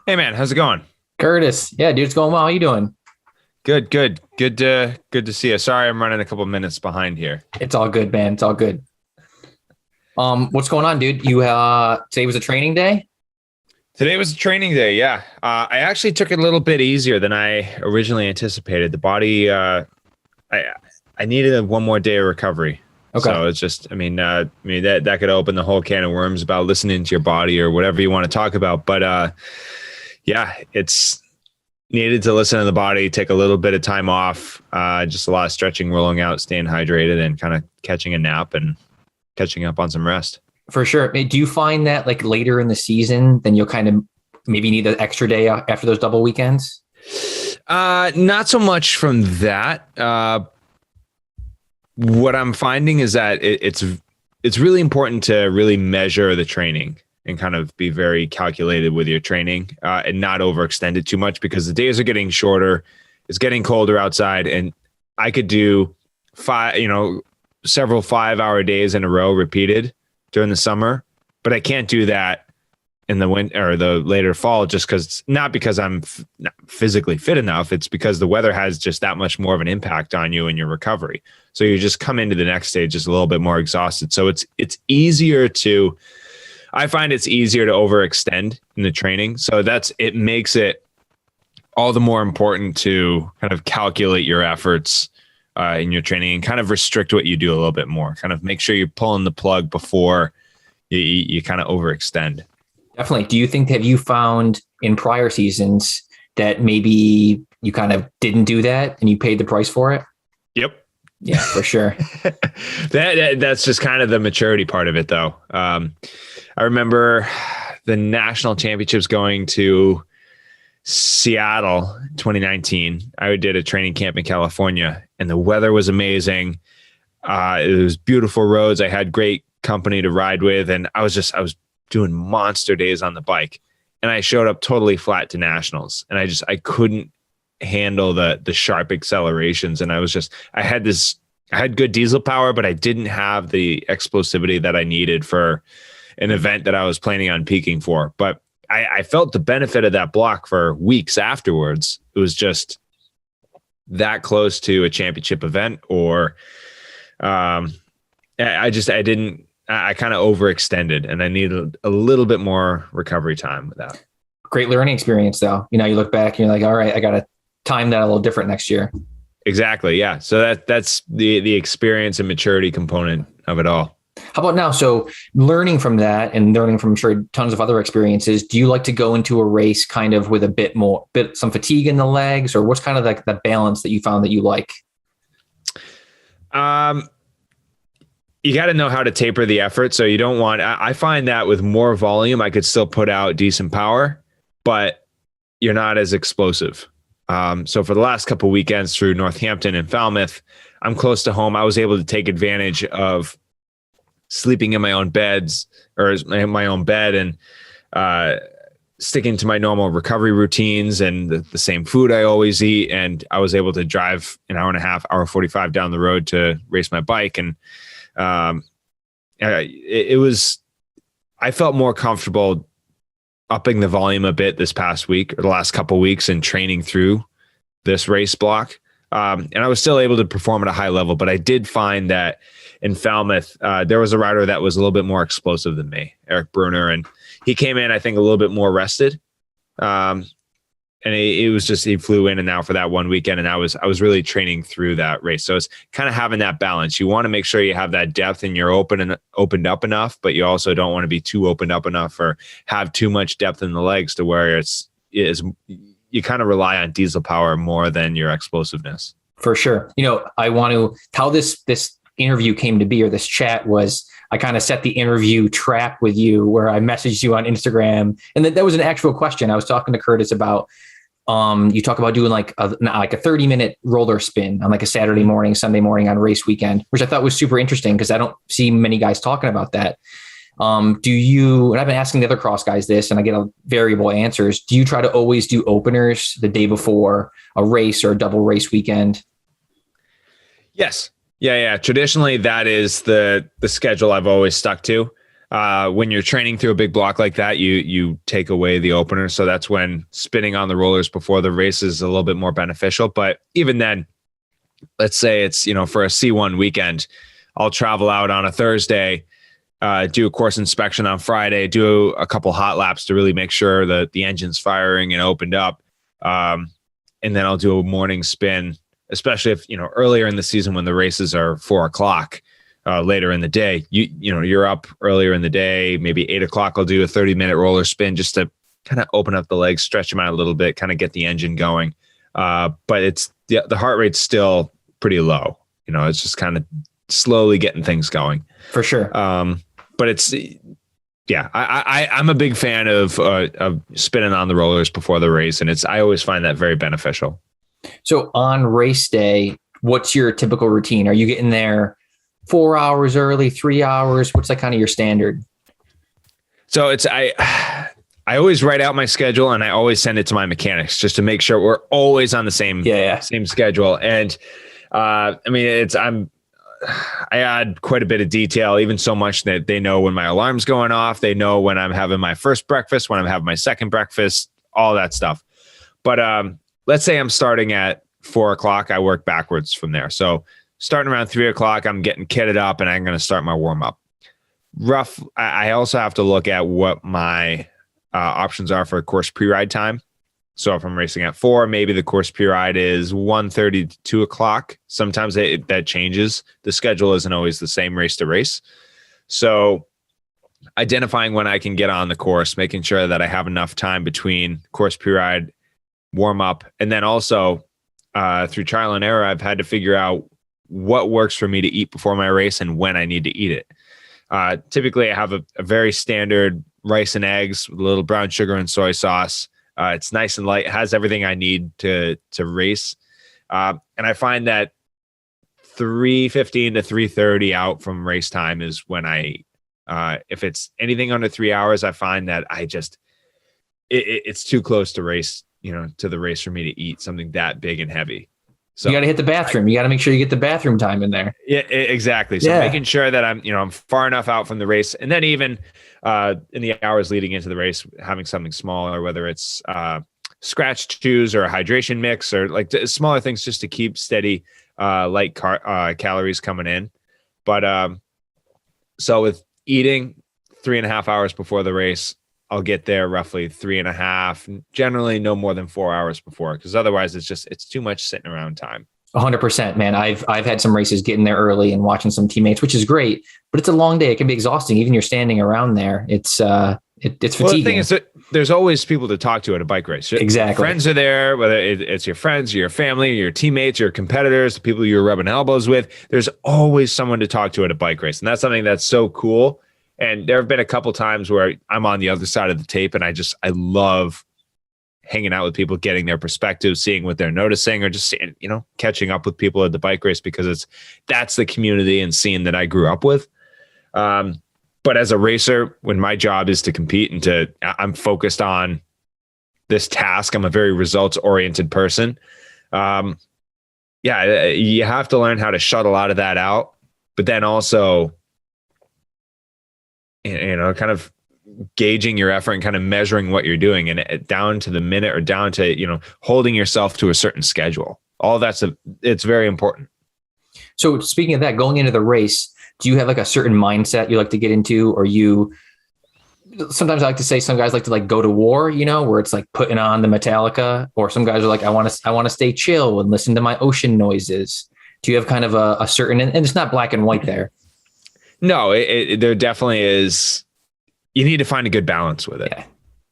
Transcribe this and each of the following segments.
Hey man, how's it going? Curtis. Yeah, dude, it's going well. How you doing? Good to see you. Sorry, I'm running a couple minutes behind here. It's all good, man. It's all good. What's going on, dude? You today was a training day? Today was a training day. Yeah, I actually took it a little bit easier than I originally anticipated. The body, I I needed one more day of recovery. Okay, So it's just, that could open the whole can of worms about listening to your body or whatever you want to talk about. But yeah, it's needed to listen to the body, take a little bit of time off, just a lot of stretching, rolling out, staying hydrated, and kind of catching a nap and catching up on some rest. for sure. Hey, do you find that like later in the season, then you'll kind of maybe need an extra day after those double weekends? Not so much from that. What I'm finding is that it's really important to really measure the training and kind of be very calculated with your training and not overextend it too much because the days are getting shorter. It's getting colder outside, and I could do several 5-hour days in a row repeated during the summer, but I can't do that in the winter or the later fall just because not because I'm not physically fit enough. It's because the weather has just that much more of an impact on you and your recovery. So you just come into the next stage just a little bit more exhausted. So it's easier to I find it's easier to overextend in the training. So it makes it all the more important to kind of calculate your efforts in your training and kind of restrict what you do a little bit more. Kind of make sure you're pulling the plug before you kind of overextend. Definitely. Do you think have you found in prior seasons that maybe you kind of didn't do that and you paid the price for it? Yep. Yeah, for sure. That's just kind of the maturity part of it, though. I remember the national championships going to Seattle 2019. I did a training camp in California, and the weather was amazing. It was beautiful roads. I had great company to ride with, and I was doing monster days on the bike, and I showed up totally flat to nationals, and I couldn't handle the sharp accelerations, and I had good diesel power, but I didn't have the explosivity that I needed for an event that I was planning on peaking for. But I felt the benefit of that block for weeks afterwards. It was just that close to a championship event, or I kind of overextended, and I needed a little bit more recovery time with that. Great learning experience, though. You know, you look back and you're like, all right, I got to time that a little different next year. Exactly. Yeah. So that's the experience and maturity component of it all. How about now? So learning from that and learning from, I'm sure, tons of other experiences, do you like to go into a race kind of with some fatigue in the legs, or what's kind of like the balance that you found that you like? Um, you got to know how to taper the effort. So you don't want, I find that with more volume, I could still put out decent power, but you're not as explosive. So for the last couple of weekends through Northampton and Falmouth, I'm close to home. I was able to take advantage of sleeping in my own beds or in my own bed and sticking to my normal recovery routines and the same food I always eat. And I was able to drive an hour and a half, hour 45 down the road to race my bike. And I felt more comfortable upping the volume a bit this past week or the last couple of weeks and training through this race block. And I was still able to perform at a high level, but I did find that in Falmouth, there was a rider that was a little bit more explosive than me, Eric Bruner, and he came in, I think, a little bit more rested. And he flew in and out for that one weekend, and I was really training through that race. So it's kind of having that balance. You want to make sure you have that depth and you're opened up enough, but you also don't want to be too opened up enough or have too much depth in the legs to where you kind of rely on diesel power more than your explosiveness. For sure. You know, I want to, how this interview came to be, or this chat was, I kind of set the interview trap with you where I messaged you on Instagram, and that was an actual question. I was talking to Curtis about, you talk about doing like a 30-minute roller spin on like a Saturday morning, Sunday morning on race weekend, which I thought was super interesting because I don't see many guys talking about that. And I've been asking the other cross guys this, and I get variable answers. Do you try to always do openers the day before a race or a double race weekend? Yes. Yeah. Traditionally, that is the schedule I've always stuck to. when you're training through a big block like that, you take away the opener. So that's when spinning on the rollers before the race is a little bit more beneficial. But even then, let's say it's, for a C1 weekend, I'll travel out on a Thursday, do a course inspection on Friday, do a couple hot laps to really make sure that the engine's firing and opened up. And then I'll do a morning spin, especially if, earlier in the season when the races are 4:00, later in the day, you're up earlier in the day, maybe 8:00, I'll do a 30-minute roller spin just to kind of open up the legs, stretch them out a little bit, kind of get the engine going. But it's the heart rate's still pretty low. It's just kind of slowly getting things going. For sure. But it's, I'm a big fan of spinning on the rollers before the race. And I always find that very beneficial. So on race day, what's your typical routine? Are you getting there 4 hours early, 3 hours? What's like kind of your standard? So I always write out my schedule and I always send it to my mechanics just to make sure we're always on the same schedule. And I add quite a bit of detail, even so much that they know when my alarm's going off. They know when I'm having my first breakfast, when I'm having my second breakfast, all that stuff. But let's say I'm starting at 4:00. I work backwards from there. So starting around 3:00, I'm getting kitted up and I'm going to start my warm up. I also have to look at what my options are for a course pre-ride time. So if I'm racing at 4, maybe the course pre-ride is 1:30 to 2:00. Sometimes that changes. The schedule isn't always the same race to race. So identifying when I can get on the course, making sure that I have enough time between course pre-ride, warm up, and then also through trial and error, I've had to figure out what works for me to eat before my race and when I need to eat it. Typically, I have a very standard rice and eggs with a little brown sugar and soy sauce. It's nice and light. It has everything I need to race. And I find that 3:15 to 3:30 out from race time is when if it's anything under 3 hours, I find that it's too close to race, to the race for me to eat something that big and heavy. So you got to hit the bathroom. You got to make sure you get the bathroom time in there. Yeah, exactly. So making sure that I'm far enough out from the race, and then even in the hours leading into the race, having something smaller, whether it's scratch chews or a hydration mix or like smaller things just to keep steady, light calories coming in. But so with eating 3.5 hours before the race, I'll get there roughly 3.5, generally no more than 4 hours before, because otherwise it's too much sitting around time. 100%, man. I've had some races getting there early and watching some teammates, which is great, but it's a long day. It can be exhausting. Even you're standing around there. It's fatiguing. Well, the thing is that there's always people to talk to at a bike race. Exactly. Friends are there, whether it's your friends, your family, your teammates, your competitors, the people you're rubbing elbows with. There's always someone to talk to at a bike race. And that's something that's so cool. And there have been a couple times where I'm on the other side of the tape and I love hanging out with people, getting their perspective, seeing what they're noticing, or just, catching up with people at the bike race, because that's the community and scene that I grew up with. But as a racer, when my job is to compete and I'm focused on this task, I'm a very results oriented person. You have to learn how to shut a lot of that out, but then also, kind of gauging your effort and kind of measuring what you're doing, and down to the minute or down to, holding yourself to a certain schedule. All it's very important. So speaking of that, going into the race, do you have like a certain mindset you like to get into, or sometimes I like to say some guys like to like go to war, where it's like putting on the Metallica, or some guys are like, I want to stay chill and listen to my ocean noises. Do you have kind of a certain, and it's not black and white there? No, there definitely is. You need to find a good balance with it.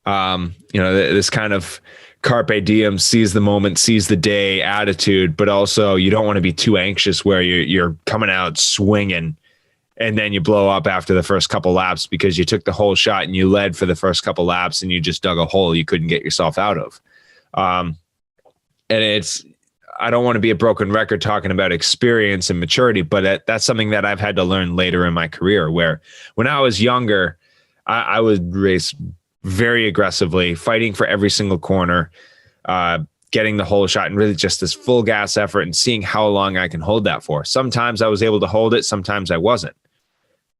Yeah. This kind of carpe diem, seize the moment, seize the day attitude, but also you don't want to be too anxious where you're coming out swinging and then you blow up after the first couple laps because you took the whole shot and you led for the first couple laps and you just dug a hole you couldn't get yourself out of. And I don't want to be a broken record talking about experience and maturity, but that's something that I've had to learn later in my career, where when I was younger, I would race very aggressively, fighting for every single corner, getting the whole shot, and really just this full gas effort and seeing how long I can hold that for. Sometimes I was able to hold it. Sometimes I wasn't.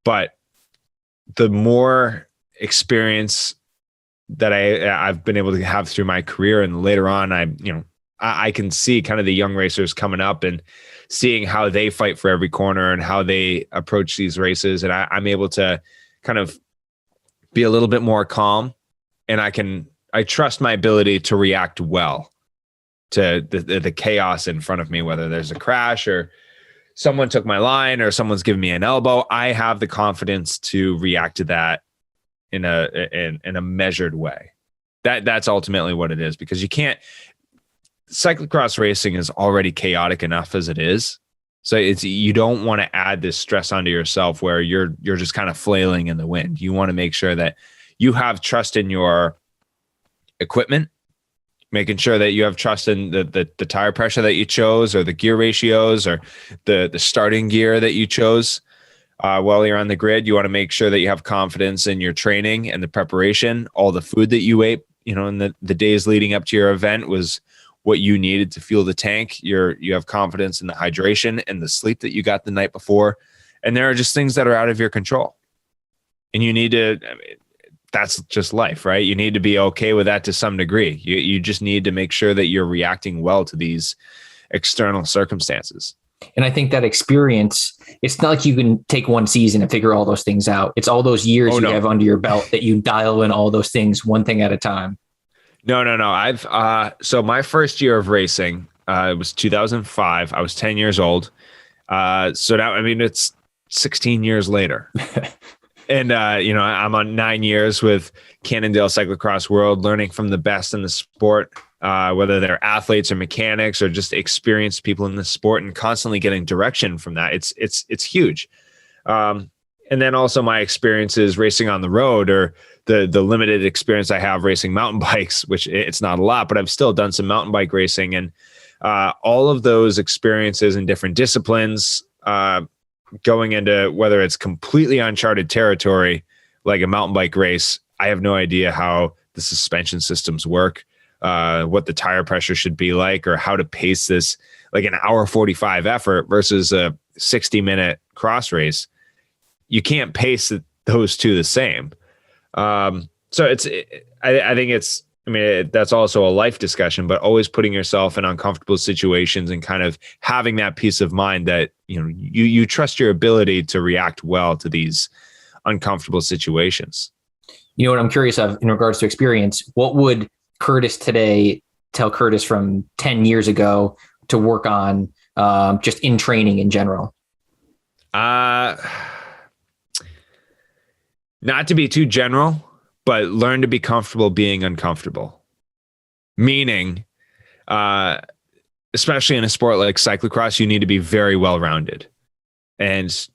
But the more experience that I've been able to have through my career, and later on, I can see kind of the young racers coming up and seeing how they fight for every corner and how they approach these races. And I'm able to kind of be a little bit more calm, and I trust my ability to react well to the chaos in front of me, whether there's a crash or someone took my line or someone's giving me an elbow. I have the confidence to react to that in a measured way. That's ultimately what it is, because cyclocross racing is already chaotic enough as it is. So you don't want to add this stress onto yourself where you're just kind of flailing in the wind. You want to make sure that you have trust in your equipment, making sure that you have trust in the tire pressure that you chose, or the gear ratios, or the starting gear that you chose. While you're on the grid, you want to make sure that you have confidence in your training and the preparation. All the food that you ate, in the days leading up to your event was what you needed to fuel the tank. You have confidence in the hydration and the sleep that you got the night before. And there are just things that are out of your control. And you need to, that's just life, right? You need to be okay with that to some degree. You just need to make sure that you're reacting well to these external circumstances. And I think that experience, it's not like you can take one season and figure all those things out. It's all those years have under your belt that you dial in all those things one thing at a time. No. So my first year of racing, it was 2005. I was 10 years old. So now, it's 16 years later. And, I'm on 9 years with Cannondale Cyclocross World, learning from the best in the sport, whether they're athletes or mechanics or just experienced people in the sport, and constantly getting direction from that. It's huge. And then also my experiences racing on the road, or the limited experience I have racing mountain bikes, which it's not a lot, but I've still done some mountain bike racing. And all of those experiences in different disciplines, going into whether it's completely uncharted territory, like a mountain bike race, I have no idea how the suspension systems work, what the tire pressure should be like, or how to pace this, like an hour 45 effort versus a 60-minute cross race. You can't pace those two the same. So I think that's also a life discussion, but always putting yourself in uncomfortable situations and kind of having that peace of mind that, you trust your ability to react well to these uncomfortable situations. What I'm curious of in regards to experience, what would Curtis today tell Curtis from 10 years ago to work on, just in training in general? Not to be too general, but learn to be comfortable being uncomfortable. Meaning, especially in a sport like cyclocross, you need to be very well-rounded. And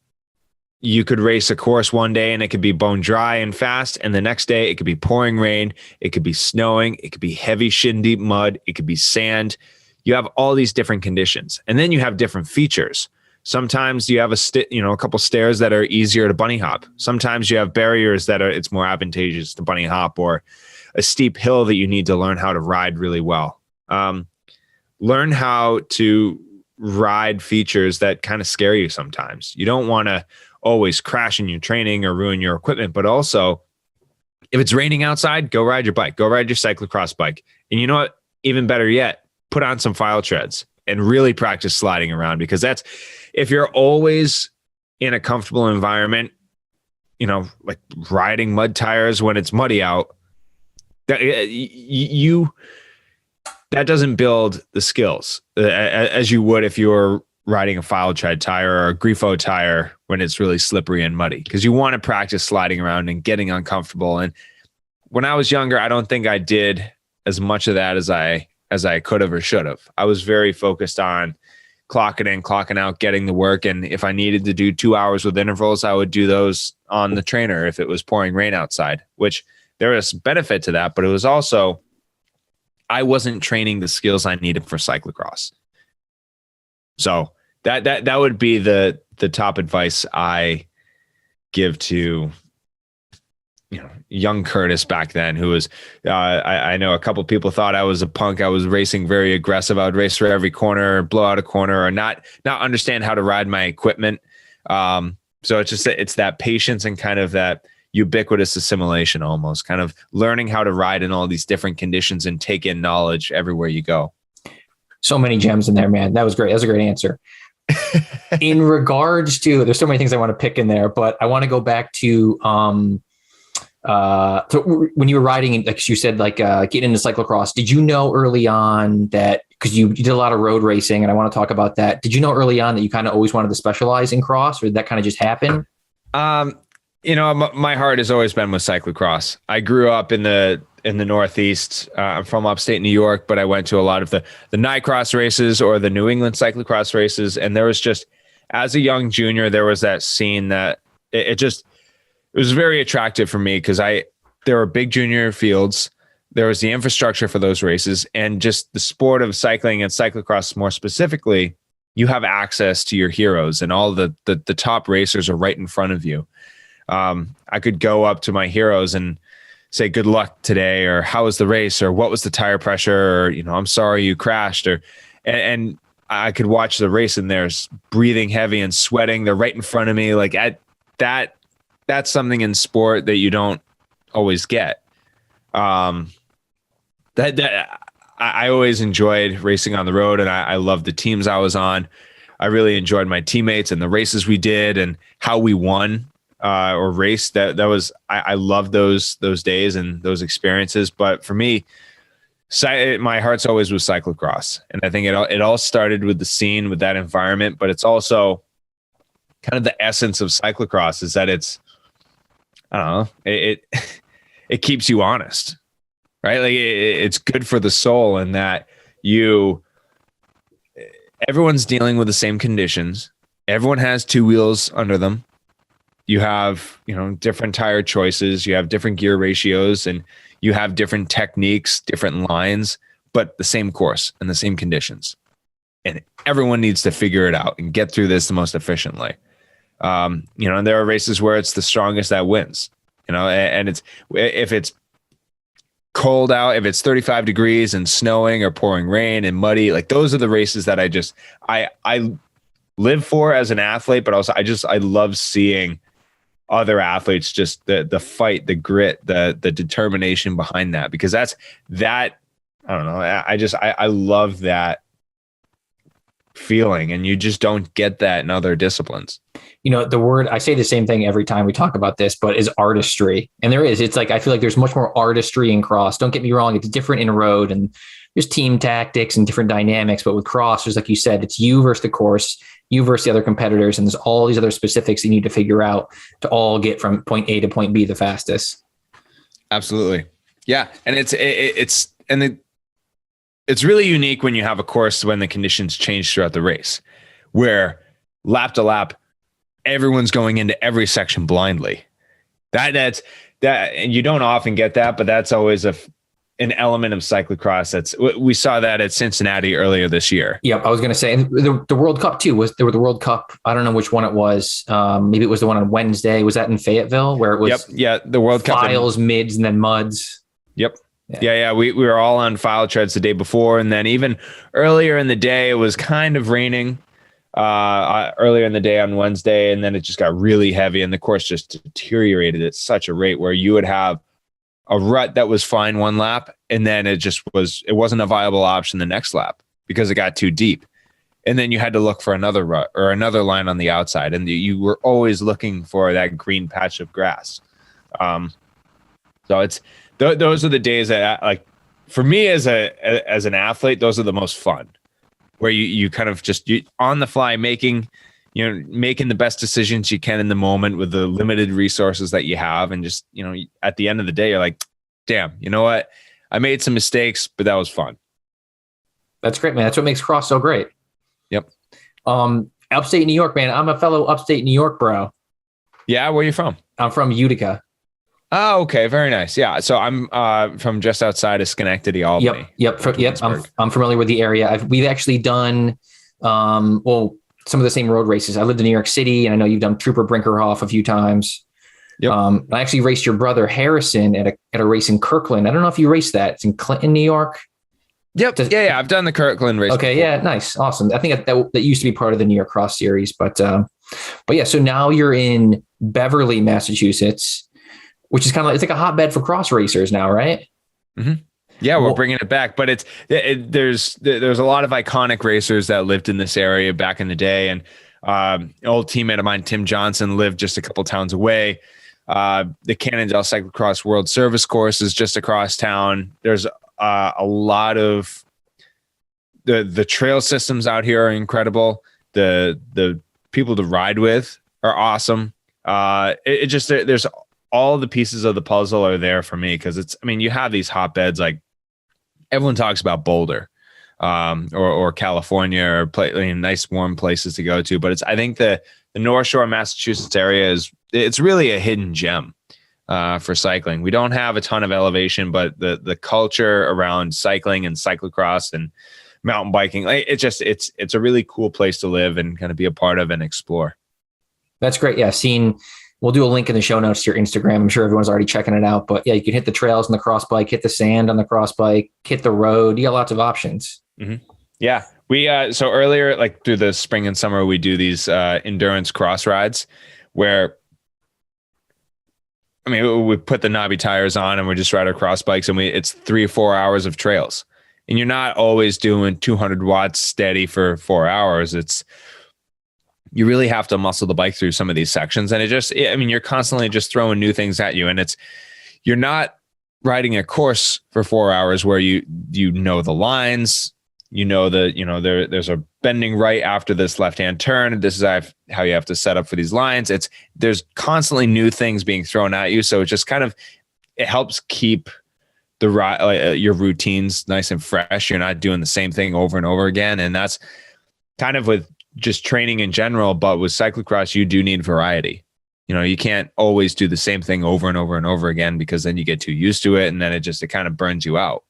you could race a course one day and it could be bone dry and fast, and the next day it could be pouring rain, it could be snowing, it could be heavy shin-deep mud, it could be sand. You have all these different conditions. And then you have different features. Sometimes you have a couple stairs that are easier to bunny hop. Sometimes you have barriers that it's more advantageous to bunny hop, or a steep hill that you need to learn how to ride really well. Learn how to ride features that kind of scare you sometimes. You don't want to always crash in your training or ruin your equipment, but also if it's raining outside, go ride your bike, go ride your cyclocross bike. And you know what? Even better yet, put on some file treads and really practice sliding around, because if you're always in a comfortable environment, like riding mud tires when it's muddy out, that doesn't build the skills as you would if you were riding a file tread tire or a Grifo tire when it's really slippery and muddy, because you want to practice sliding around and getting uncomfortable. And when I was younger, I don't think I did as much of that as I could have or should have. I was very focused on clocking in, clocking out, getting the work. And if I needed to do 2 hours with intervals, I would do those on the trainer if it was pouring rain outside, which there was benefit to that. But it was also, I wasn't training the skills I needed for cyclocross. So that would be the top advice I give to young Curtis back then, who was, I know a couple of people thought I was a punk. I was racing very aggressive. I would race for every corner, blow out a corner, or not understand how to ride my equipment. So it's that patience and kind of that ubiquitous assimilation, almost kind of learning how to ride in all these different conditions and take in knowledge everywhere you go. So many gems in there, man. That was great. That was a great answer. In regards to, there's so many things I want to pick in there, but I want to go back to, so when you were riding, like you said, like getting into cyclocross, did you know early on that, because you did a lot of road racing, and I want to talk about that. Did you know early on that you kind of always wanted to specialize in cross, or did that kind of just happen? My heart has always been with cyclocross. I grew up in the Northeast. I'm from upstate New York, but I went to a lot of the Nicross races or the New England cyclocross races. And there was just, as a young junior, there was that scene that it was very attractive for me, because there were big junior fields. There was the infrastructure for those races, and just the sport of cycling and cyclocross more specifically, you have access to your heroes, and all the top racers are right in front of you. I could go up to my heroes and say, good luck today, or how was the race, or what was the tire pressure, or, I'm sorry you crashed, and I could watch the race, and they're breathing heavy and sweating. They're right in front of me. Like that's something in sport that you don't always get. I always enjoyed racing on the road, and I loved the teams I was on. I really enjoyed my teammates and the races we did and how we won or raced. I loved those days and those experiences. But for me, my heart's always with cyclocross, and I think it all started with the scene, with that environment. But it's also kind of the essence of cyclocross is that I don't know, it keeps you honest. Right? Like it's good for the soul, in that everyone's dealing with the same conditions. Everyone has two wheels under them. You have, different tire choices. You have different gear ratios, and you have different techniques, different lines, but the same course and the same conditions. And everyone needs to figure it out and get through this the most efficiently. And there are races where it's the strongest that wins, and if it's cold out, if it's 35 degrees and snowing or pouring rain and muddy, like those are the races that I live for as an athlete, but also I love seeing other athletes, just the fight, the grit, the determination behind that, because I don't know. I love that feeling, and you just don't get that in other disciplines. The word, I say the same thing every time we talk about this, but is artistry. And it's like, I feel like there's much more artistry in cross. Don't get me wrong. It's different in road, and there's team tactics and different dynamics, but with cross, there's, like you said, it's you versus the course, you versus the other competitors. And there's all these other specifics you need to figure out to all get from point A to point B the fastest. Absolutely. Yeah. And it's really unique when you have a course when the conditions change throughout the race, where lap to lap, everyone's going into every section blindly. That's and you don't often get that, but that's always an element of cyclocross. We saw that at Cincinnati earlier this year. Yep, I was going to say, and the World Cup too there was the World Cup. I don't know which one it was. Maybe it was the one on Wednesday. Was that in Fayetteville, where it was? Yep, yeah, the World Cup. Files, mids, and then muds. Yep. Yeah. We were all on file treads the day before, and then even earlier in the day, it was kind of raining. Earlier in the day on Wednesday, and then it just got really heavy, and the course just deteriorated at such a rate where you would have a rut that was fine one lap, and then it wasn't a viable option the next lap because it got too deep. And then you had to look for another rut or another line on the outside, and you were always looking for that green patch of grass. So it's those are the days that, like, for me as an athlete, those are the most fun, where you kind of just on the fly making the best decisions you can in the moment with the limited resources that you have. And just, at the end of the day, you're like, damn, you know what? I made some mistakes, but that was fun. That's great, man. That's what makes cross so great. Yep. Upstate New York, man. I'm a fellow upstate New York bro. Yeah. Where are you from? I'm from Utica. Oh, okay. Very nice. Yeah. So I'm from just outside of Schenectady, Albany. Yep. I'm familiar with the area. We've actually done, some of the same road races. I lived in New York City, and I know you've done Trooper Brinkerhoff a few times. Yep. I actually raced your brother Harrison at a race in Kirkland. I don't know if you raced that. It's in Clinton, New York. Yep. Yeah. I've done the Kirkland race. Okay. Before. Yeah. Nice. Awesome. I think that used to be part of the New York Cross Series, but yeah. So now you're in Beverly, Massachusetts. which is kind of like, it's like a hotbed for cross racers now, right? Mm-hmm. Yeah, we're bringing it back, but there's a lot of iconic racers that lived in this area back in the day, and an old teammate of mine, Tim Johnson, lived just a couple towns away. The Cannondale Cyclocross World Service Course is just across town. There's a lot of the trail systems out here are incredible. The people to ride with are awesome. There's all the pieces of the puzzle are there for me, because you have these hotbeds, like everyone talks about Boulder, or California, or nice warm places to go to. But I think the North Shore, Massachusetts area it's really a hidden gem for cycling. We don't have a ton of elevation, but the culture around cycling and cyclocross and mountain biking, it's a really cool place to live and kind of be a part of and explore. That's great. Yeah, we'll do a link in the show notes to your Instagram. I'm sure everyone's already checking it out. But yeah, you can hit the trails on the cross bike, hit the sand on the cross bike, hit the road. You got lots of options. Mm-hmm. Yeah. We so earlier, like through the spring and summer, we do these endurance cross rides where we put the knobby tires on and we just ride our cross bikes, and it's 3 or 4 hours of trails. And you're not always doing 200 watts steady for 4 hours. You really have to muscle the bike through some of these sections. And you're constantly just throwing new things at you. And you're not riding a course for 4 hours where you know the lines, there's a bending right after this left-hand turn. This is how you have to set up for these lines. There's constantly new things being thrown at you. So it just it helps keep your routines nice and fresh. You're not doing the same thing over and over again. And that's kind of with just training in general, but with cyclocross, you do need variety. You can't always do the same thing over and over and over again, because then you get too used to it, and then it kind of burns you out.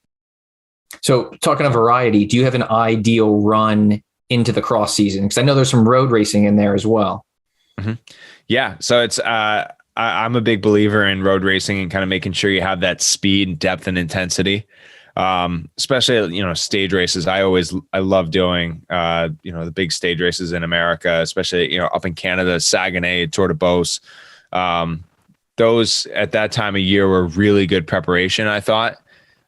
So talking of variety, do you have an ideal run into the cross season? Because I know there's some road racing in there as well. Mm-hmm. Yeah. So I'm a big believer in road racing and kind of making sure you have that speed, depth, and intensity. Especially, stage races. I love doing, the big stage races in America, especially, up in Canada, Saguenay, Tour de Beauce. Those at that time of year were really good preparation, I thought.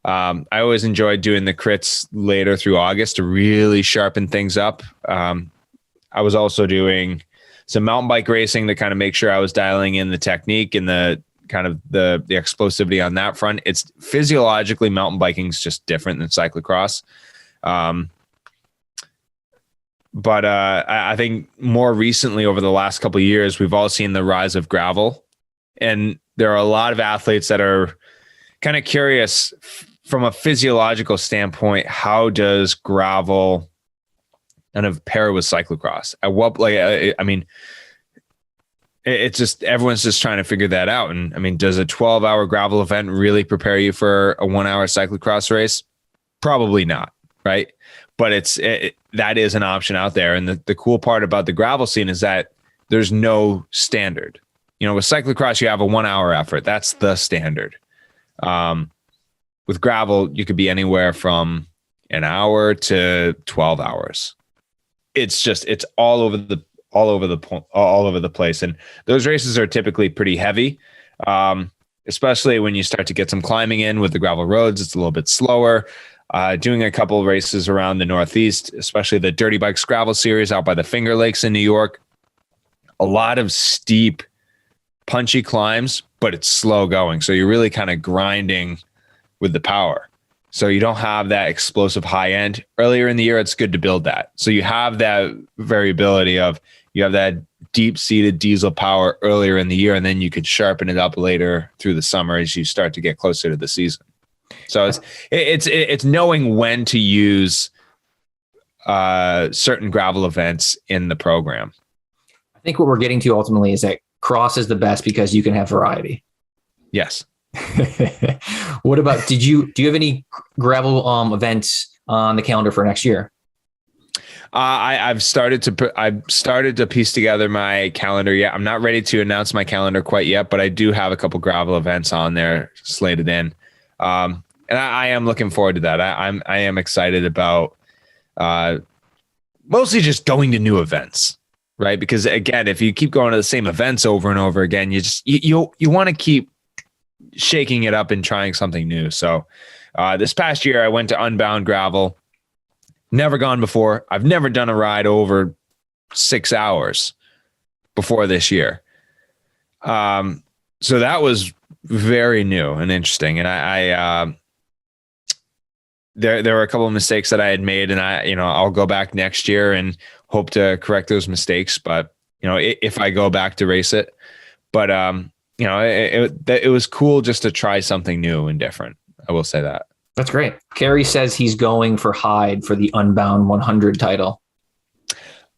I always enjoyed doing the crits later through August to really sharpen things up. I was also doing some mountain bike racing to kind of make sure I was dialing in the technique and the kind of the explosivity on that front. It's physiologically, mountain biking is just different than cyclocross. But I think more recently, over the last couple of years, we've all seen the rise of gravel, and there are a lot of athletes that are kind of curious from a physiological standpoint. How does gravel kind of pair with cyclocross? At what, it's just, everyone's just trying to figure that out. And does a 12-hour gravel event really prepare you for a 1-hour cyclocross race? Probably not, right? But that is an option out there. And the cool part about the gravel scene is that there's no standard. With cyclocross, you have a 1-hour effort. That's the standard. With gravel, you could be anywhere from an hour to 12 hours. It's all over the place. And those races are typically pretty heavy, especially when you start to get some climbing in with the gravel roads. It's a little bit slower. Doing a couple of races around the Northeast, especially the Dirty Bikes Gravel Series out by the Finger Lakes in New York. A lot of steep, punchy climbs, but it's slow going. So you're really kind of grinding with the power. So you don't have that explosive high end. Earlier in the year, it's good to build that. So you have that variability of, you have that deep-seated diesel power earlier in the year, and then you could sharpen it up later through the summer as you start to get closer to the season. So it's knowing when to use certain gravel events in the program. I think what we're getting to ultimately is that cross is the best because you can have variety. Yes. What about, do you have any gravel events on the calendar for next year? I've started to piece together my calendar. Yeah, I'm not ready to announce my calendar quite yet, but I do have a couple gravel events on there slated in. And I am looking forward to that. I am excited about mostly just going to new events, right? Because again, if you keep going to the same events over and over again, you want to keep shaking it up and trying something new. So this past year I went to Unbound Gravel. Never gone before. I've never done a ride over 6 hours before this year. So that was very new and interesting. And I there were a couple of mistakes that I had made, and I'll go back next year and hope to correct those mistakes. But, if I go back to race it, but, it was cool just to try something new and different. I will say that. That's great. Kerry says he's going for Hyde for the Unbound 100 title.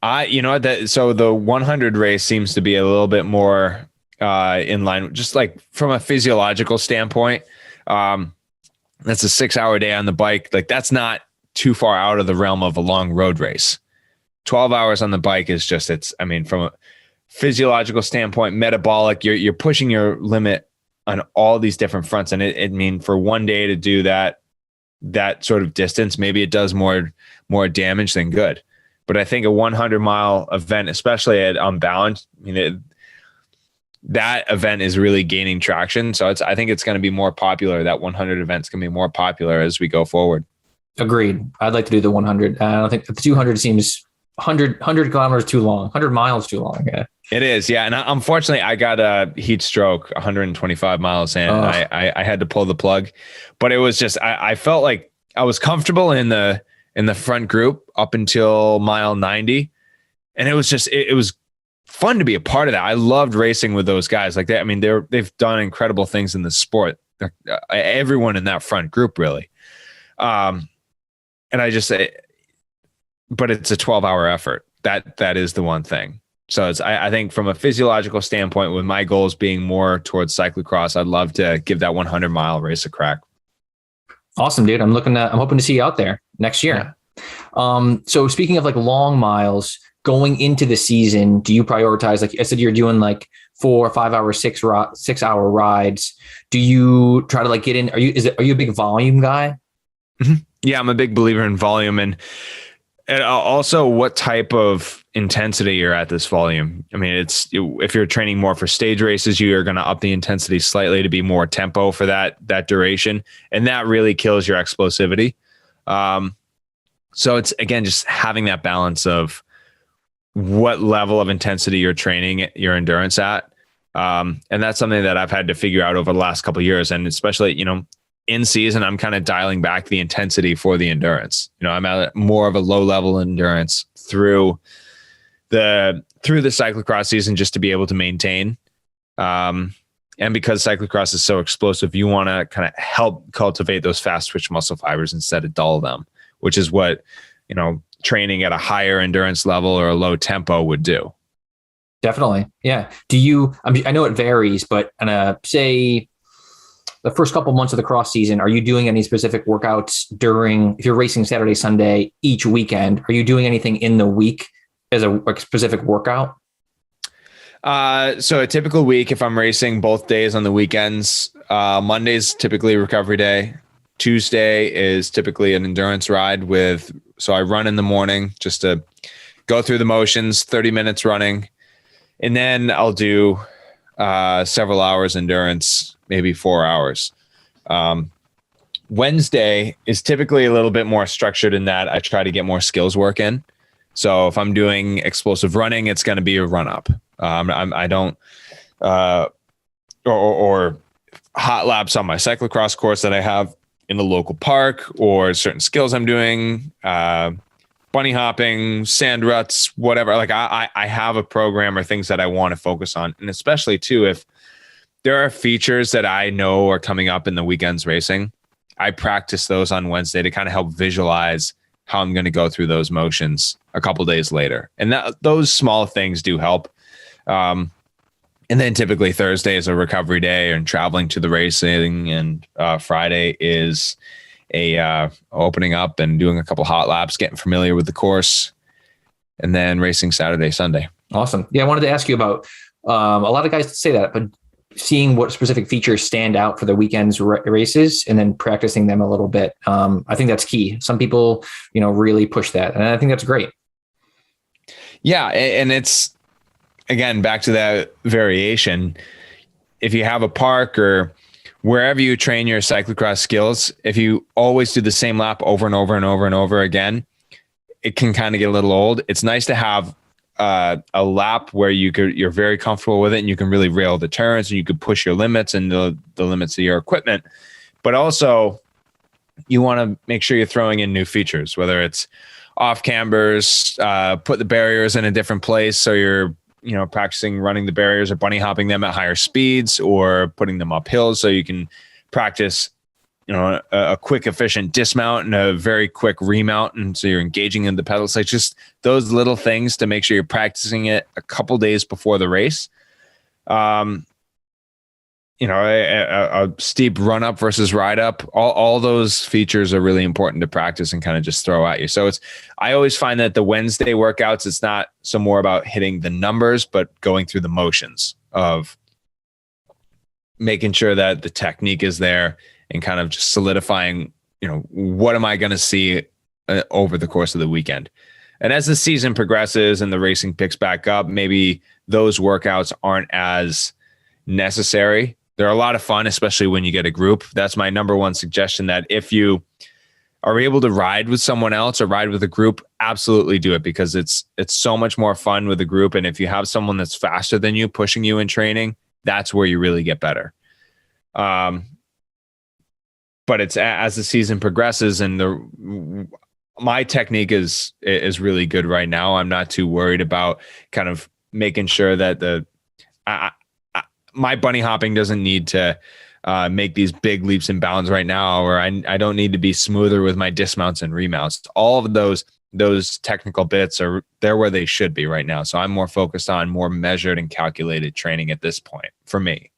So the 100 race seems to be a little bit more in line, just like from a physiological standpoint. That's a 6-hour day on the bike. Like, that's not too far out of the realm of a long road race. 12 hours on the bike is just, from a physiological standpoint, metabolic, you're pushing your limit on all these different fronts. And for one day to do that sort of distance, maybe it does more damage than good. But I think a 100-mile event, especially at Unbound, that event is really gaining traction. So I think it's going to be more popular. That 100 event's going to be more popular as we go forward. Agreed. I'd like to do the 100. I don't think the 200 seems 100 kilometers too long, 100 miles too long. Yeah. It is. Yeah. And unfortunately I got a heat stroke 125 miles in. I had to pull the plug, but it was just, I felt like I was comfortable in the front group up until mile 90. And it was just, it was fun to be a part of that. I loved racing with those guys like that. They've done incredible things in the sport. Everyone in that front group, really. And I just say, but it's a 12-hour effort. That is the one thing. So I think from a physiological standpoint, with my goals being more towards cyclocross, I'd love to give that 100-mile race a crack. Awesome, dude. I'm hoping to see you out there next year. Yeah. So speaking of like long miles, going into the season, do you prioritize, like I said, you're doing like 4 or 5 hour, 6 hour rides. Do you try to like get in? Are you a big volume guy? Mm-hmm. Yeah, I'm a big believer in volume, and also what type of intensity you're at this volume. If you're training more for stage races, you are going to up the intensity slightly to be more tempo for that duration. And that really kills your explosivity. So it's, again, just having that balance of what level of intensity you're training your endurance at. And that's something that I've had to figure out over the last couple of years. And especially, in season, I'm kind of dialing back the intensity for the endurance. I'm at more of a low level endurance through the cyclocross season, just to be able to maintain. And because cyclocross is so explosive, you want to kind of help cultivate those fast twitch muscle fibers instead of dull them, which is what, training at a higher endurance level or a low tempo would do. Definitely. Yeah. I know it varies, but say the first couple months of the cross season, are you doing any specific workouts if you're racing Saturday, Sunday, each weekend, are you doing anything in the week as a specific workout? So a typical week, if I'm racing both days on the weekends, Monday's typically recovery day. Tuesday is typically an endurance ride so I run in the morning just to go through the motions, 30 minutes running. And then I'll do several hours endurance, maybe 4 hours. Wednesday is typically a little bit more structured in that I try to get more skills work in. So if I'm doing explosive running, it's going to be a run up. I don't, or hot laps on my cyclocross course that I have in the local park, or certain skills I'm doing, bunny hopping, sand ruts, whatever. Like I have a program or things that I want to focus on. And especially too, if there are features that I know are coming up in the weekends racing, I practice those on Wednesday to kind of help visualize how I'm going to go through those motions a couple days later. And those small things do help. And then typically Thursday is a recovery day and traveling to the racing, and Friday is opening up and doing a couple hot laps, getting familiar with the course, and then racing Saturday, Sunday. Awesome. Yeah, I wanted to ask you about a lot of guys say that, but seeing what specific features stand out for the weekend's races and then practicing them a little bit. I think that's key. Some people, really push that, and I think that's great. Yeah. And it's, again, back to that variation. If you have a park or wherever you train your cyclocross skills, if you always do the same lap over and over and over and over again, it can kind of get a little old. It's nice to have a lap where you're very comfortable with it and you can really rail the turns and you could push your limits and the limits of your equipment. But also you want to make sure you're throwing in new features, whether it's off cambers, put the barriers in a different place. So you're, practicing running the barriers or bunny hopping them at higher speeds, or putting them up hills so you can practice, a quick, efficient dismount and a very quick remount. And so you're engaging in the pedals, like just those little things to make sure you're practicing it a couple days before the race. A steep run up versus ride up, all those features are really important to practice and kind of just throw at you. So I always find that the Wednesday workouts, it's not so more about hitting the numbers, but going through the motions of making sure that the technique is there and kind of just solidifying, what am I going to see over the course of the weekend? And as the season progresses and the racing picks back up, maybe those workouts aren't as necessary. They're a lot of fun, especially when you get a group. That's my number one suggestion, that if you are able to ride with someone else or ride with a group, absolutely do it, because it's so much more fun with a group. And if you have someone that's faster than you pushing you in training, that's where you really get better. But it's as the season progresses and my technique is really good right now. I'm not too worried about kind of making sure that my bunny hopping doesn't need to make these big leaps and bounds right now, or I don't need to be smoother with my dismounts and remounts. All of those technical bits they're where they should be right now. So I'm more focused on more measured and calculated training at this point for me.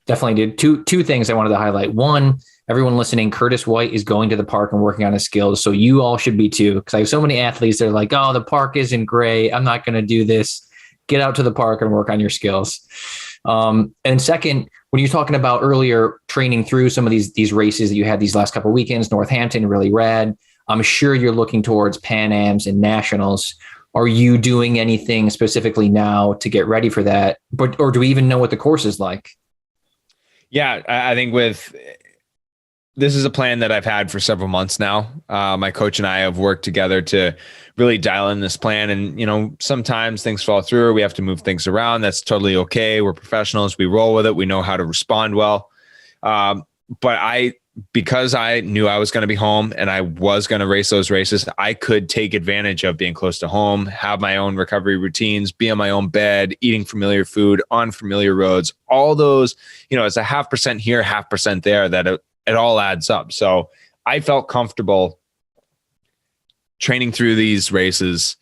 Definitely did. Two things I wanted to highlight. One, everyone listening, Curtis White is going to the park and working on his skills. So you all should be too, because I have so many athletes that are like, oh, the park isn't great, I'm not going to do this. Get out to the park and work on your skills. And second, when you're talking about earlier training through some of these races that you had these last couple of weekends, Northampton, really rad. I'm sure you're looking towards Pan Ams and Nationals. Are you doing anything specifically now to get ready for that? Or do we even know what the course is like? Yeah, I think this is a plan that I've had for several months now. My coach and I have worked together to really dial in this plan. And, sometimes things fall through, or we have to move things around. That's totally okay. We're professionals. We roll with it. We know how to respond well. But because I knew I was going to be home and I was going to race those races, I could take advantage of being close to home, have my own recovery routines, be on my own bed, eating familiar food on familiar roads, all those, it's a 0.5% here, 0.5% there, that it all adds up. So I felt comfortable training through these races,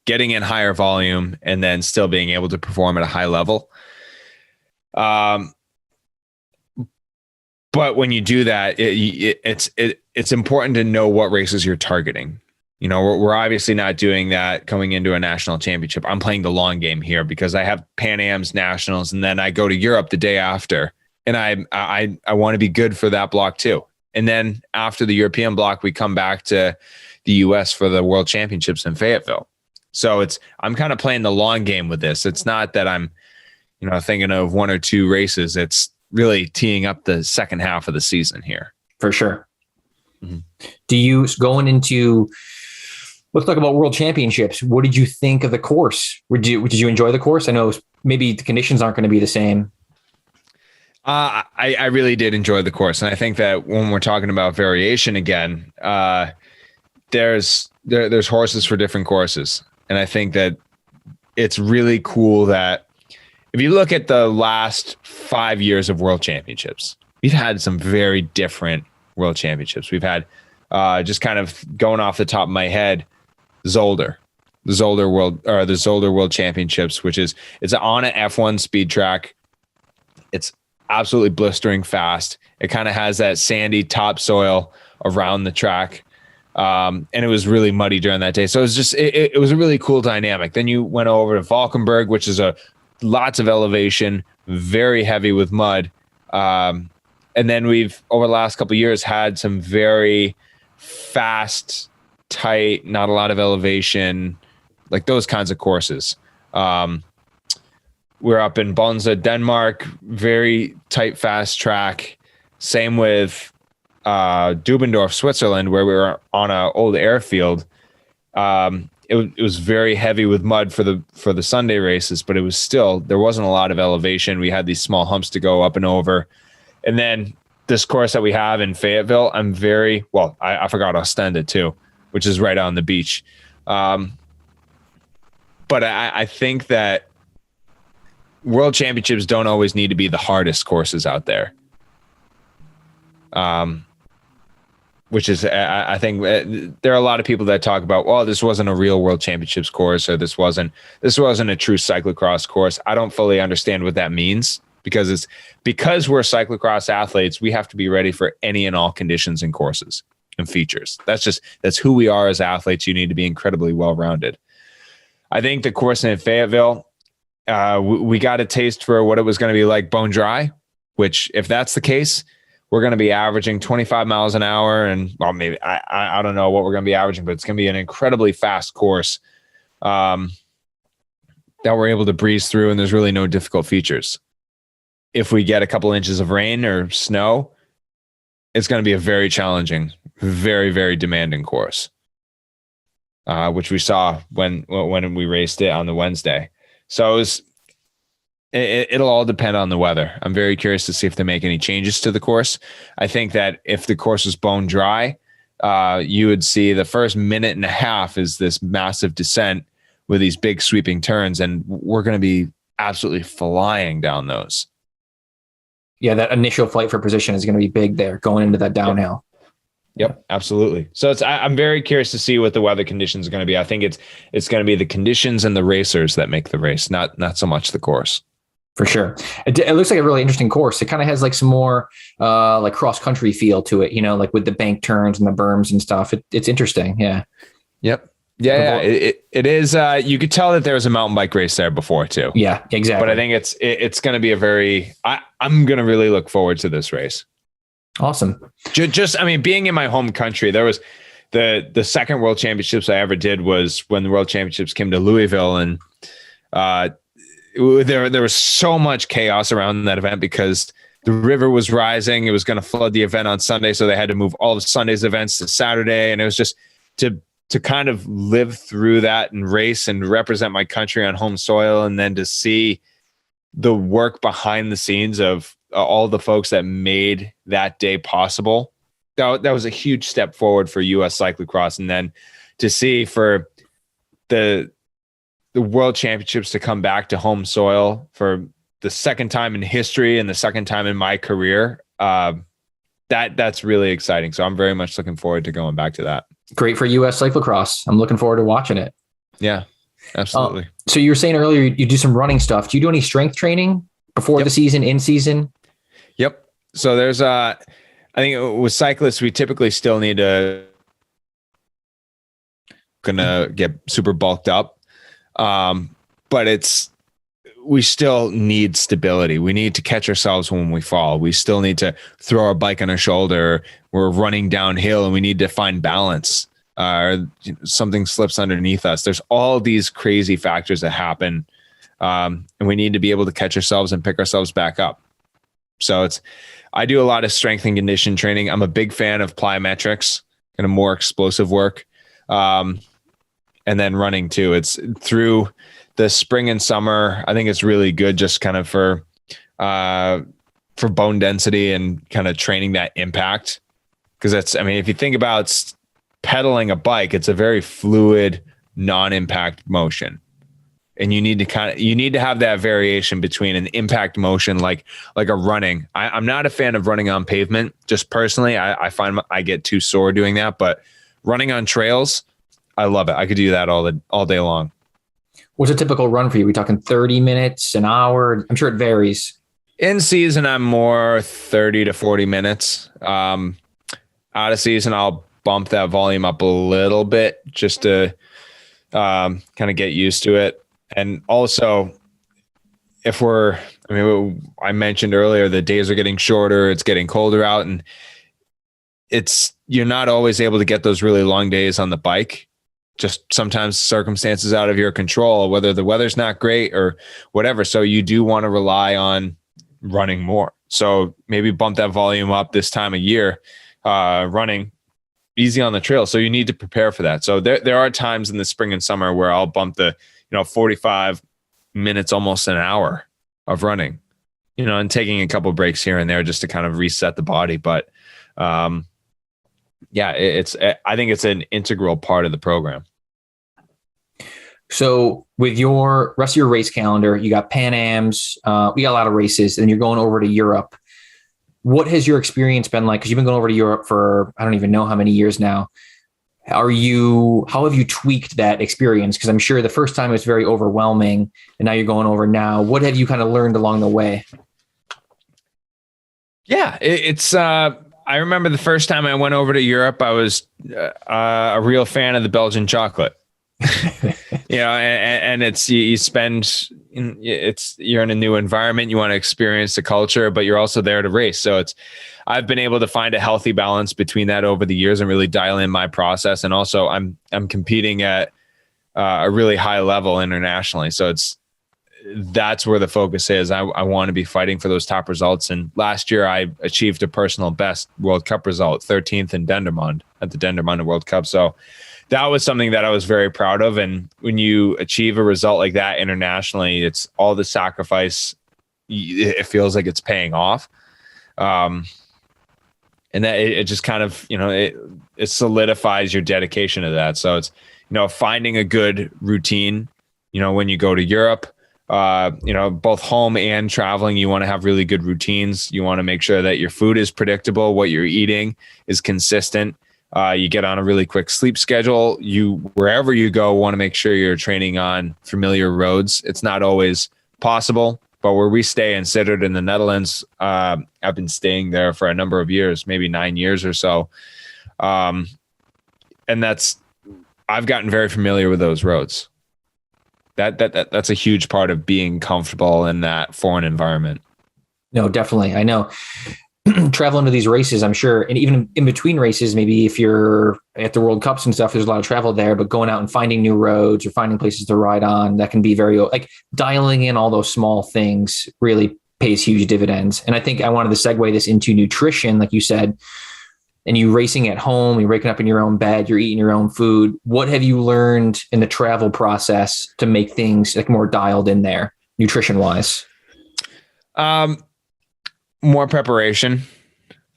getting in higher volume, and then still being able to perform at a high level. But when you do that, it's important to know what races you're targeting. We're obviously not doing that coming into a national championship. I'm playing the long game here because I have Pan Ams Nationals, and then I go to Europe the day after. And I want to be good for that block too. And then after the European block, we come back to the US for the World Championships in Fayetteville. So I'm kind of playing the long game with this. It's not that I'm, thinking of one or two races. It's really teeing up the second half of the season here. For sure. Mm-hmm. Do you, going into, let's talk about World Championships. What did you think of the course? Did you enjoy the course? I know maybe the conditions aren't going to be the same. I really did enjoy the course. And I think that when we're talking about variation again, there's horses for different courses. And I think that it's really cool that if you look at the last 5 years of World Championships, we've had some very different World Championships. We've had, just kind of going off the top of my head, the Zolder World Championships, it's on an F1 speed track. It's absolutely blistering fast. It kind of has that sandy topsoil around the track. And it was really muddy during that day. So it was just, it was a really cool dynamic. Then you went over to Valkenburg, which is lots of elevation, very heavy with mud. And then we've, over the last couple of years, had some very fast, tight, not a lot of elevation, like those kinds of courses. we're up in Bonza, Denmark, very tight, fast track. Same with Dubendorf, Switzerland, where we were on an old airfield. It was very heavy with mud for the Sunday races, but it was still, there wasn't a lot of elevation. We had these small humps to go up and over. And then this course that we have in Fayetteville, I forgot Ostenda too, which is right on the beach. But I think that World Championships don't always need to be the hardest courses out there. Which is, I think there are a lot of people that talk about, well, this wasn't a real World Championships course, or this wasn't a true cyclocross course. I don't fully understand what that means, because we're cyclocross athletes, we have to be ready for any and all conditions and courses and features. That's who we are as athletes. You need to be incredibly well-rounded. I think the course in Fayetteville, we got a taste for what it was going to be like bone dry, which, if that's the case, we're going to be averaging 25 miles an hour, and maybe I don't know what we're going to be averaging, but it's going to be an incredibly fast course that we're able to breeze through, and there's really no difficult features. If we get a couple inches of rain or snow, it's going to be a very challenging, very, very demanding course, which we saw when we raced it on the Wednesday. So it'll all depend on the weather. I'm very curious to see if they make any changes to the course. I think that if the course was bone dry, you would see the first minute and a half is this massive descent with these big sweeping turns, and we're going to be absolutely flying down those. Yeah, that initial flight for position is going to be big there going into that downhill. Yep, absolutely. So I'm very curious to see what the weather conditions are going to be. I think it's going to be the conditions and the racers that make the race, not so much the course. For sure. It looks like a really interesting course. It kind of has like some more like cross country feel to it, like with the bank turns and the berms and stuff. It's interesting. Yeah. Yep. Yeah. It is. You could tell that there was a mountain bike race there before too. Yeah, exactly. But I think it's going to be I'm going to really look forward to this race. Awesome. Being in my home country, there was the second World Championships I ever did was when the World Championships came to Louisville, and there was so much chaos around that event because the river was rising. It was going to flood the event on Sunday, so they had to move all of Sunday's events to Saturday, and it was just to kind of live through that and race and represent my country on home soil, and then to see the work behind the scenes of all the folks that made that day possible. That was a huge step forward for U.S. cyclocross, and then to see for the World Championships to come back to home soil for the second time in history and the second time in my career, that's really exciting. So I'm very much looking forward to going back to that. Great for U.S. cyclocross. I'm looking forward to watching it. Yeah, absolutely. So you were saying earlier you do some running stuff. Do you do any strength training before the season, in season? Yep. So there's I think with cyclists, we typically still need to get super bulked up. But we still need stability. We need to catch ourselves when we fall. We still need to throw our bike on our shoulder. We're running downhill and we need to find balance. Or something slips underneath us. There's all these crazy factors that happen. And we need to be able to catch ourselves and pick ourselves back up. So I do a lot of strength and condition training. I'm a big fan of plyometrics, kind of more explosive work. And then running too. It's through the spring and summer. I think it's really good just kind of for bone density and kind of training that impact. Because if you think about pedaling a bike, it's a very fluid, non-impact motion. And you need to have that variation between an impact motion, like a running. I'm not a fan of running on pavement. Just personally, I find I get too sore doing that, but running on trails, I love it. I could do that all day long. What's a typical run for you? We talking 30 minutes, an hour? I'm sure it varies. In season, I'm more 30 to 40 minutes. Out of season, I'll bump that volume up a little bit just to kind of get used to it. And also, I mentioned earlier, the days are getting shorter, it's getting colder out, and you're not always able to get those really long days on the bike. just sometimes circumstances out of your control, whether the weather's not great or whatever. So you do want to rely on running more. So maybe bump that volume up this time of year, running easy on the trail. So you need to prepare for that. So there are times in the spring and summer where I'll bump the, 45 minutes, almost an hour of running, and taking a couple of breaks here and there just to kind of reset the body. But, I think it's an integral part of the program. So with your rest of your race calendar, you got Pan Ams, we got a lot of races, and you're going over to Europe. What has your experience been like? Because you've been going over to Europe for, I don't even know how many years now. How have you tweaked that experience? Because I'm sure the first time it was very overwhelming, and now you're going over now. What have you kind of learned along the way? Yeah, I remember the first time I went over to Europe, I was a real fan of the Belgian chocolate. And it's you're in a new environment. You want to experience the culture, but you're also there to race. So I've been able to find a healthy balance between that over the years and really dial in my process. And also I'm competing at a really high level internationally. So that's where the focus is. I want to be fighting for those top results. And last year I achieved a personal best World Cup result, 13th in Dendermonde at the Dendermonde World Cup. So that was something that I was very proud of. And when you achieve a result like that internationally, it's all the sacrifice. It feels like it's paying off. And that it just kind of, it solidifies your dedication to that. So it's, finding a good routine, when you go to Europe, both home and traveling, you want to have really good routines. You want to make sure that your food is predictable, what you're eating is consistent. You get on a really quick sleep schedule. Wherever you go, want to make sure you're training on familiar roads. It's not always possible, but where we stay in Sittard in the Netherlands, I've been staying there for a number of years, maybe 9 years or so. And I've gotten very familiar with those roads. That's a huge part of being comfortable in that foreign environment. No, definitely. I know. Traveling to these races, I'm sure, and even in between races, maybe if you're at the World Cups and stuff, there's a lot of travel there, but going out and finding new roads or finding places to ride on, that can be very, like, dialing in all those small things really pays huge dividends. And I think I wanted to segue this into nutrition, like you said, and you racing at home, you're waking up in your own bed, you're eating your own food. What have you learned in the travel process to make things like more dialed in there, nutrition wise? More preparation.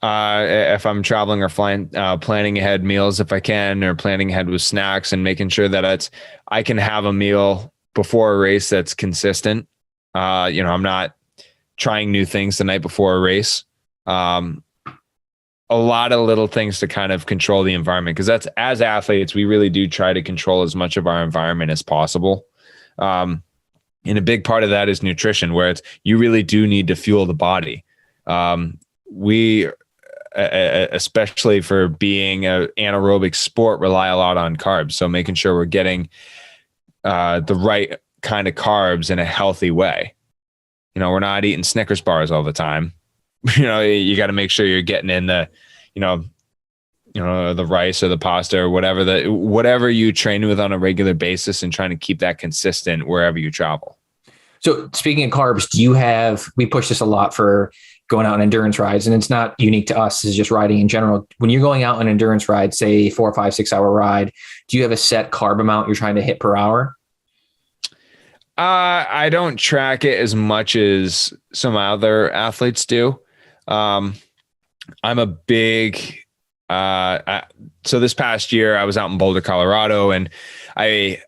If I'm traveling or flying, planning ahead meals if I can, or planning ahead with snacks and making sure that I can have a meal before a race that's consistent. I'm not trying new things the night before a race. A lot of little things to kind of control the environment, because that's, as athletes, we really do try to control as much of our environment as possible. And a big part of that is nutrition, where you really do need to fuel the body. We, especially for being an anaerobic sport, rely a lot on carbs. So making sure we're getting the right kind of carbs in a healthy way. We're not eating Snickers bars all the time. You got to make sure you're getting in the, the rice or the pasta or whatever you train with on a regular basis, and trying to keep that consistent wherever you travel. So speaking of carbs, we push this a lot for going out on endurance rides, and it's not unique to us. It's just riding in general. When you're going out on an endurance ride, say 4 or 5, 6 hour ride, do you have a set carb amount you're trying to hit per hour? I don't track it as much as some other athletes do. I'm a big, so this past year I was out in Boulder, Colorado, and I,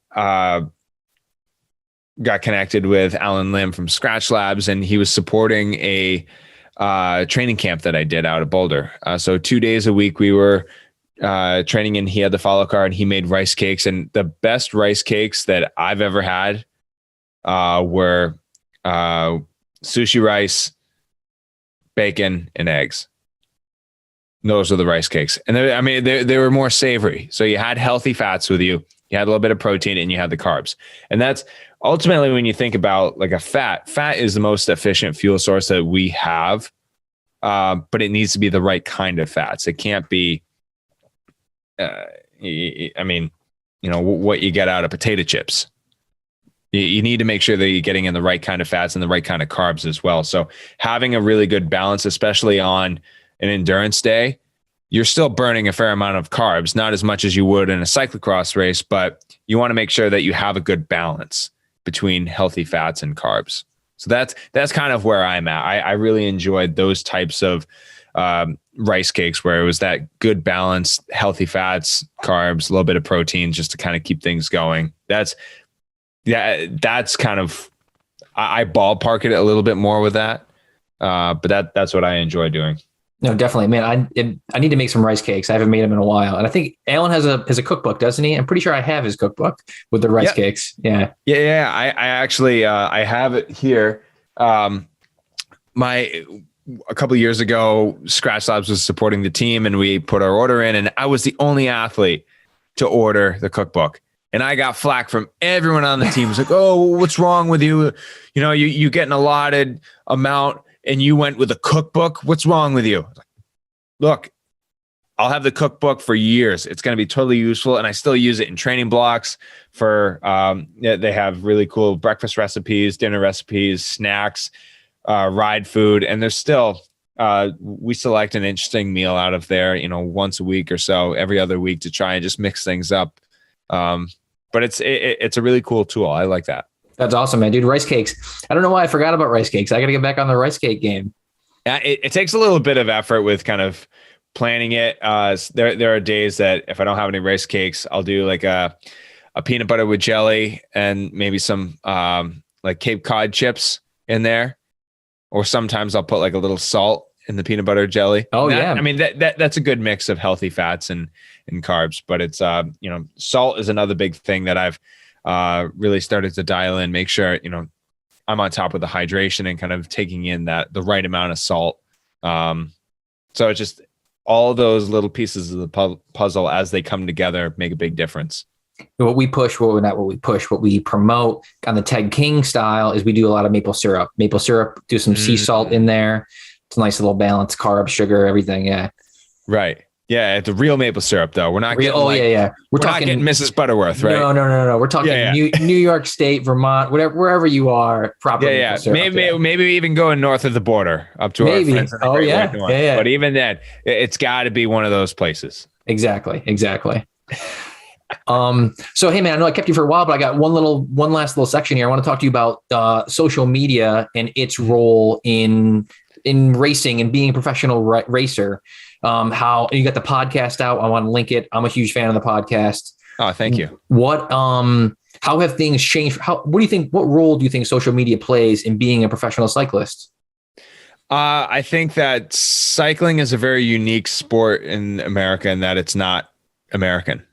got connected with Alan Lim from Scratch Labs, and he was supporting a training camp that I did out of Boulder. So 2 days a week we were training, and he had the follow car, and he made rice cakes, and the best rice cakes that I've ever had were sushi rice, bacon, and eggs. Those are the rice cakes. And they were more savory. So you had healthy fats with you. You had a little bit of protein, and you had the carbs. And that's ultimately, when you think about like a fat is the most efficient fuel source that we have. But it needs to be the right kind of fats. It can't be, what you get out of potato chips. You need to make sure that you're getting in the right kind of fats and the right kind of carbs as well. So having a really good balance, especially on an endurance day, you're still burning a fair amount of carbs, not as much as you would in a cyclocross race, but you want to make sure that you have a good balance between healthy fats and carbs. So that's kind of where I'm at. I really enjoyed those types of rice cakes where it was that good balance, healthy fats, carbs, a little bit of protein, just to kind of keep things going. That's kind of, I ballpark it a little bit more with that. But that's what I enjoy doing. No, definitely, man. I need to make some rice cakes. I haven't made them in a while, and I think Alan has a cookbook, doesn't he? I'm pretty sure I have his cookbook with the rice cakes. Yeah. I actually I have it here. A couple of years ago, Scratch Labs was supporting the team, and we put our order in, and I was the only athlete to order the cookbook. And I got flack from everyone on the team. It was like, oh, what's wrong with you? You get an allotted amount and you went with a cookbook. What's wrong with you? Look, I'll have the cookbook for years. It's going to be totally useful. And I still use it in training blocks for, they have really cool breakfast recipes, dinner recipes, snacks, ride food. And there's still, we select an interesting meal out of there, once a week or so, every other week, to try and just mix things up. But it's a really cool tool. I like that. That's awesome, man. Dude, rice cakes. I don't know why I forgot about rice cakes. I got to get back on the rice cake game. It takes a little bit of effort with kind of planning it. There are days that if I don't have any rice cakes, I'll do like a peanut butter with jelly and maybe some like Cape Cod chips in there. Or sometimes I'll put like a little salt in the peanut butter jelly. Oh, yeah. I mean, that's a good mix of healthy fats and carbs, but it's, salt is another big thing that I've really started to dial in, make sure, I'm on top of the hydration and kind of taking in the right amount of salt. So it's just all those little pieces of the puzzle as they come together make a big difference. What we promote on the Ted King style is we do a lot of maple syrup, do some sea salt in there. It's a nice little balance, carbs, sugar, everything. Yeah. Right. Yeah. It's a real maple syrup though. We're not getting We're talking, not getting Mrs. Butterworth, right? No. We're talking New York State, Vermont, wherever you are. Proper maple syrup. Maybe even going north of the border up to our friends. Yeah. But even then, it's got to be one of those places. Exactly. So, hey man, I know I kept you for a while, but I got one last little section here. I want to talk to you about social media and its role in racing and being a professional racer. How you got the podcast out. I want to link it. I'm a huge fan of the podcast. Oh, thank you. How have things changed? What role do you think social media plays in being a professional cyclist? I think that cycling is a very unique sport in America in that it's not American.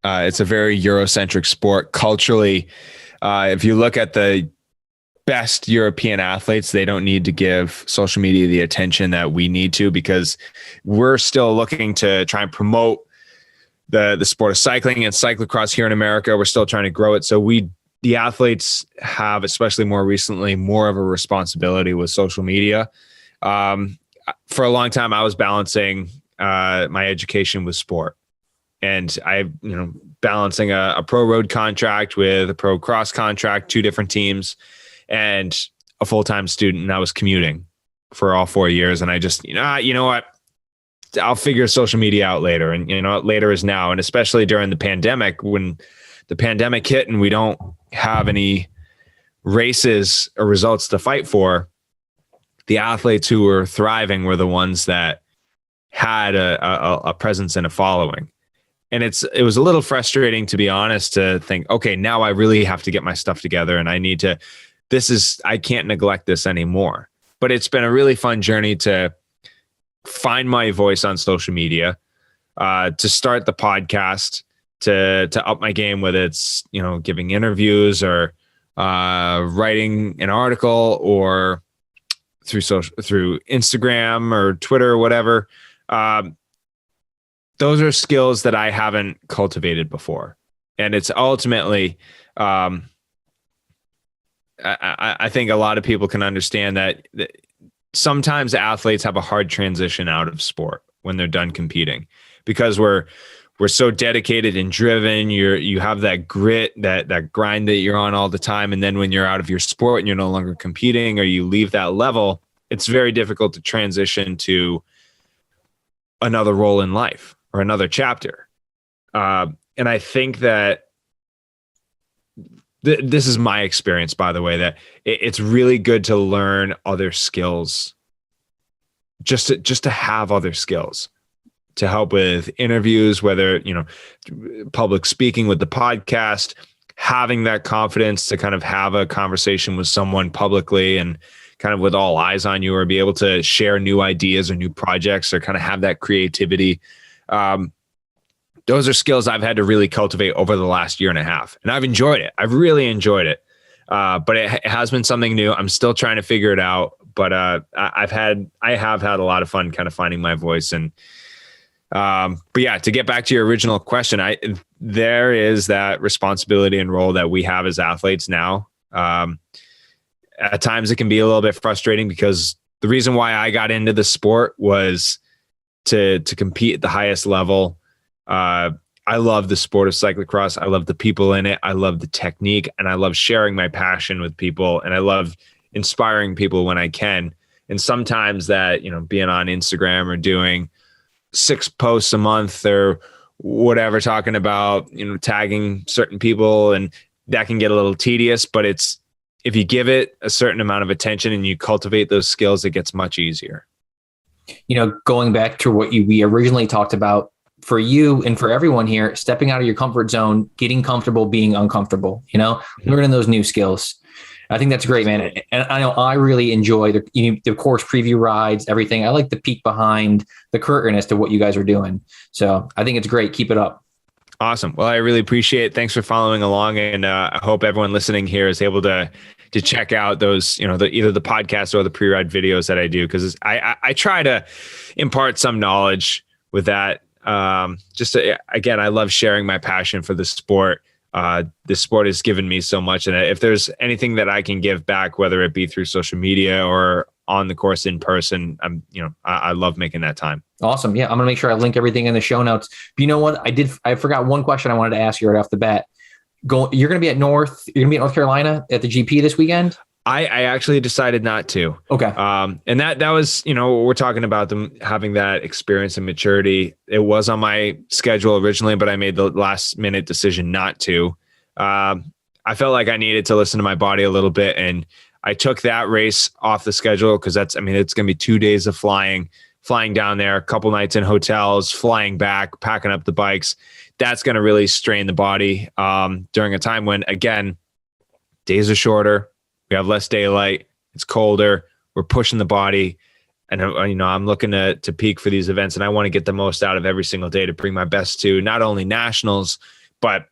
It's a very Eurocentric sport culturally. If you look at the best European athletes, they don't need to give social media the attention that we need to, because we're still looking to try and promote the sport of cycling and cyclocross here in America. We're still trying to grow it. So the athletes have, especially more recently, more of a responsibility with social media. For a long time, I was balancing my education with sport. And balancing a pro road contract with a pro cross contract, 2 different teams, and a full-time student. And I was commuting for all 4 years. And I just, you know what, I'll figure social media out later. And later is now. And especially during the pandemic, when the pandemic hit and we don't have any races or results to fight for, the athletes who were thriving were the ones that had a presence and a following. And it was a little frustrating, to be honest, to think, okay, now I really have to get my stuff together and I can't neglect this anymore. But it's been a really fun journey to find my voice on social media, to start the podcast, to up my game, whether it's, giving interviews or writing an article or through Instagram or Twitter or whatever. Those are skills that I haven't cultivated before. And it's ultimately, I think a lot of people can understand that sometimes athletes have a hard transition out of sport when they're done competing, because we're we're so dedicated and driven. You have that grit, that grind that you're on all the time. And then when you're out of your sport and you're no longer competing or you leave that level, it's very difficult to transition to another role in life or another chapter. And I think that this is my experience, by the way, that it's really good to learn other skills, just to have other skills to help with interviews, whether, public speaking with the podcast, having that confidence to kind of have a conversation with someone publicly and kind of with all eyes on you, or be able to share new ideas or new projects or kind of have that creativity. Those are skills I've had to really cultivate over the last year and a half. And I've enjoyed it. I've really enjoyed it. But it has been something new. I'm still trying to figure it out. But I have had a lot of fun kind of finding my voice. And but yeah, to get back to your original question, there is that responsibility and role that we have as athletes now. At times it can be a little bit frustrating because the reason why I got into the sport was to compete at the highest level. I love the sport of cyclocross. I love the people in it. I love the technique, and I love sharing my passion with people, and I love inspiring people when I can. And sometimes that, being on Instagram or doing 6 posts a month or whatever, talking about, tagging certain people, and that can get a little tedious, but if you give it a certain amount of attention and you cultivate those skills, it gets much easier. Going back to what we originally talked about, for you and for everyone here, stepping out of your comfort zone, getting comfortable being uncomfortable, learning those new skills. I think that's great, man. And I know I really enjoy the course preview rides, everything. I like the peek behind the curtain as to what you guys are doing. So I think it's great. Keep it up. Awesome. Well, I really appreciate it. Thanks for following along. And I hope everyone listening here is able to check out those, either the podcast or the pre-ride videos that I do. Cause I try to impart some knowledge with that. Again, I love sharing my passion for the sport. This sport has given me so much. And if there's anything that I can give back, whether it be through social media or on the course in person, I love making that time. Awesome. Yeah. I'm going to make sure I link everything in the show notes. But you know what? I forgot one question I wanted to ask you right off the bat. You're going to be at North Carolina at the GP this weekend? I actually decided not to. Okay. And that was, we're talking about them having that experience and maturity. It was on my schedule originally, but I made the last minute decision not to. I felt like I needed to listen to my body a little bit. And I took that race off the schedule because it's going to be 2 days of flying down there, a couple nights in hotels, flying back, packing up the bikes. That's going to really strain the body during a time when, again, days are shorter. We have less daylight. It's colder. We're pushing the body. And, I'm looking to peak for these events, and I want to get the most out of every single day to bring my best to not only nationals, but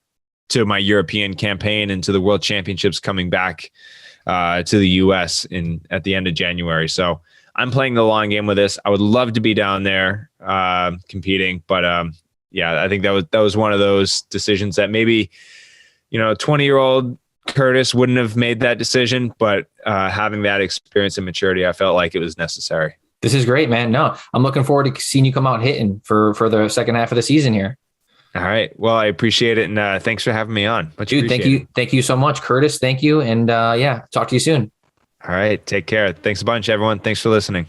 to my European campaign and to the World Championships coming back to the US at the end of January. So I'm playing the long game with this. I would love to be down there competing, but I think that was one of those decisions that maybe, 20-year-old Curtis wouldn't have made that decision, but having that experience and maturity, I felt like it was necessary. This is great, man. No, I'm looking forward to seeing you come out hitting for the second half of the season here. All right. Well, I appreciate it. And thanks for having me on. Dude, thank you. Thank you so much, Curtis. Thank you. And talk to you soon. All right. Take care. Thanks a bunch, everyone. Thanks for listening.